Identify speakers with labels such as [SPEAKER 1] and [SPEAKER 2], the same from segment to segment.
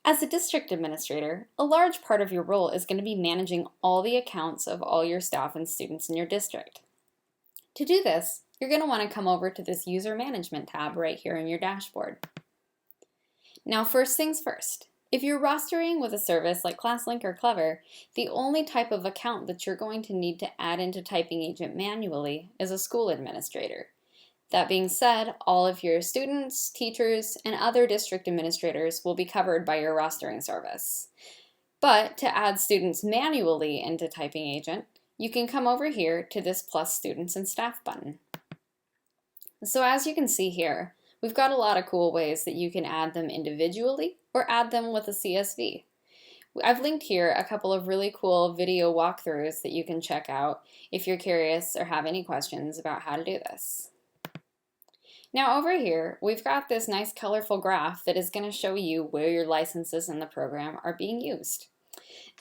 [SPEAKER 1] As a district administrator, a large part of your role is going to be managing all the accounts of all your staff and students in your district. To do this, you're going to want to come over to this User Management tab right here in your dashboard. Now, first things first. If you're rostering with a service like ClassLink or Clever, the only type of account that you're going to need to add into Typing Agent manually is a school administrator. That being said, all of your students, teachers, and other district administrators will be covered by your rostering service. But to add students manually into Typing Agent, you can come over here to this Plus Students and Staff button. So as you can see here, we've got a lot of cool ways that you can add them individually or add them with a CSV. I've linked here a couple of really cool video walkthroughs that you can check out if you're curious or have any questions about how to do this. Now over here, we've got this nice colorful graph that is going to show you where your licenses in the program are being used.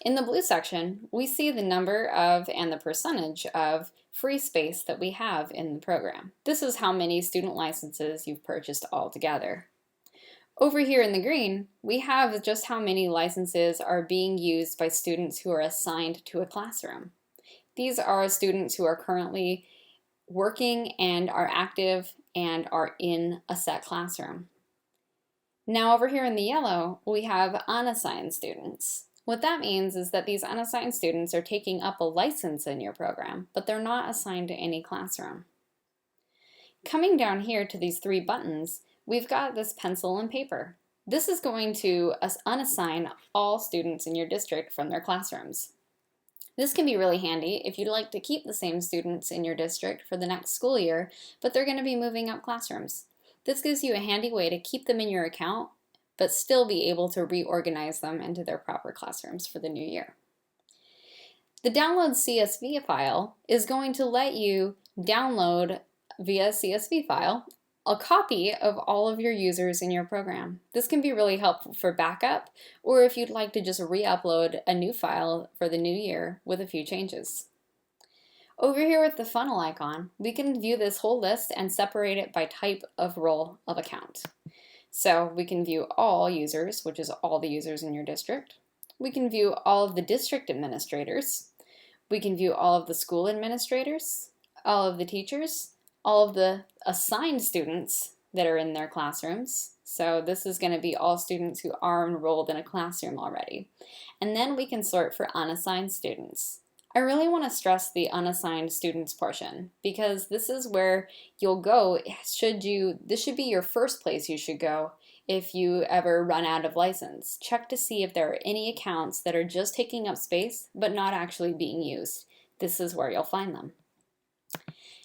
[SPEAKER 1] In the blue section, we see the number of and the percentage of free space that we have in the program. This is how many student licenses you've purchased altogether. Over here in the green, we have just how many licenses are being used by students who are assigned to a classroom. These are students who are currently working and are active and are in a set classroom. Now over here in the yellow, we have unassigned students. What that means is that these unassigned students are taking up a license in your program, but they're not assigned to any classroom. Coming down here to these three buttons, we've got this pencil and paper. This is going to unassign all students in your district from their classrooms. This can be really handy if you'd like to keep the same students in your district for the next school year, but they're going to be moving up classrooms. This gives you a handy way to keep them in your account, but still be able to reorganize them into their proper classrooms for the new year. The download CSV file is going to let you download via CSV file a copy of all of your users in your program. This can be really helpful for backup, or if you'd like to just re-upload a new file for the new year with a few changes. Over here with the funnel icon, we can view this whole list and separate it by type of role of account. So we can view all users, which is all the users in your district. We can view all of the district administrators. We can view all of the school administrators, all of the teachers, all of the assigned students that are in their classrooms. So this is going to be all students who are enrolled in a classroom already. And then we can sort for unassigned students. I really want to stress the unassigned students portion because this is where you'll go this should be your first place you should go if you ever run out of license. Check to see if there are any accounts that are just taking up space but not actually being used. This is where you'll find them.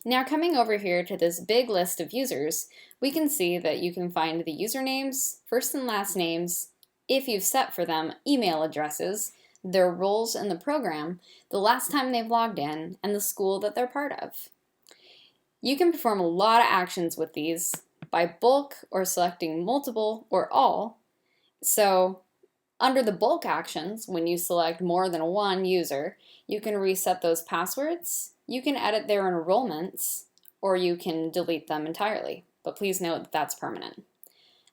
[SPEAKER 1] Now coming over here to this big list of users, we can see that you can find the usernames, first and last names, if you've set for them email addresses, their roles in the program, the last time they've logged in, and the school that they're part of. You can perform a lot of actions with these by bulk or selecting multiple or all. So under the bulk actions, when you select more than one user, you can reset those passwords, you can edit their enrollments, or you can delete them entirely. But please note that that's permanent.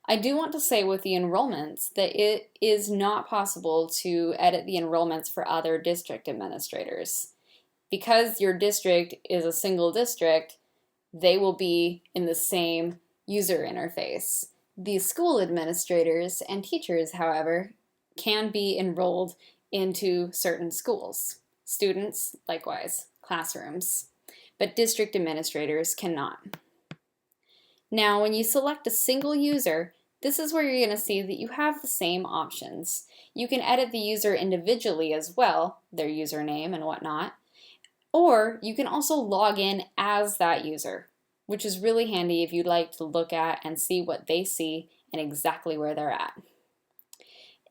[SPEAKER 1] I do want to say with the enrollments that it is not possible to edit the enrollments for other district administrators. Because your district is a single district, they will be in the same user interface. The school administrators and teachers, however, can be enrolled into certain schools. Students, likewise, classrooms, but district administrators cannot. Now, when you select a single user, this is where you're going to see that you have the same options. You can edit the user individually as well, their username and whatnot, or you can also log in as that user, which is really handy if you'd like to look at and see what they see and exactly where they're at.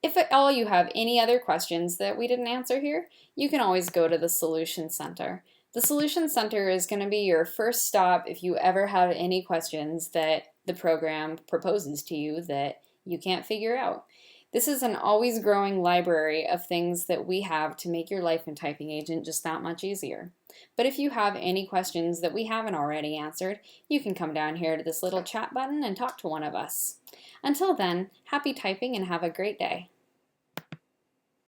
[SPEAKER 1] If at all you have any other questions that we didn't answer here, you can always go to the Solution Center. The Solution Center is going to be your first stop if you ever have any questions that the program proposes to you that you can't figure out. This is an always growing library of things that we have to make your life in Typing Agent just that much easier. But if you have any questions that we haven't already answered, you can come down here to this little chat button and talk to one of us. Until then, happy typing and have a great day.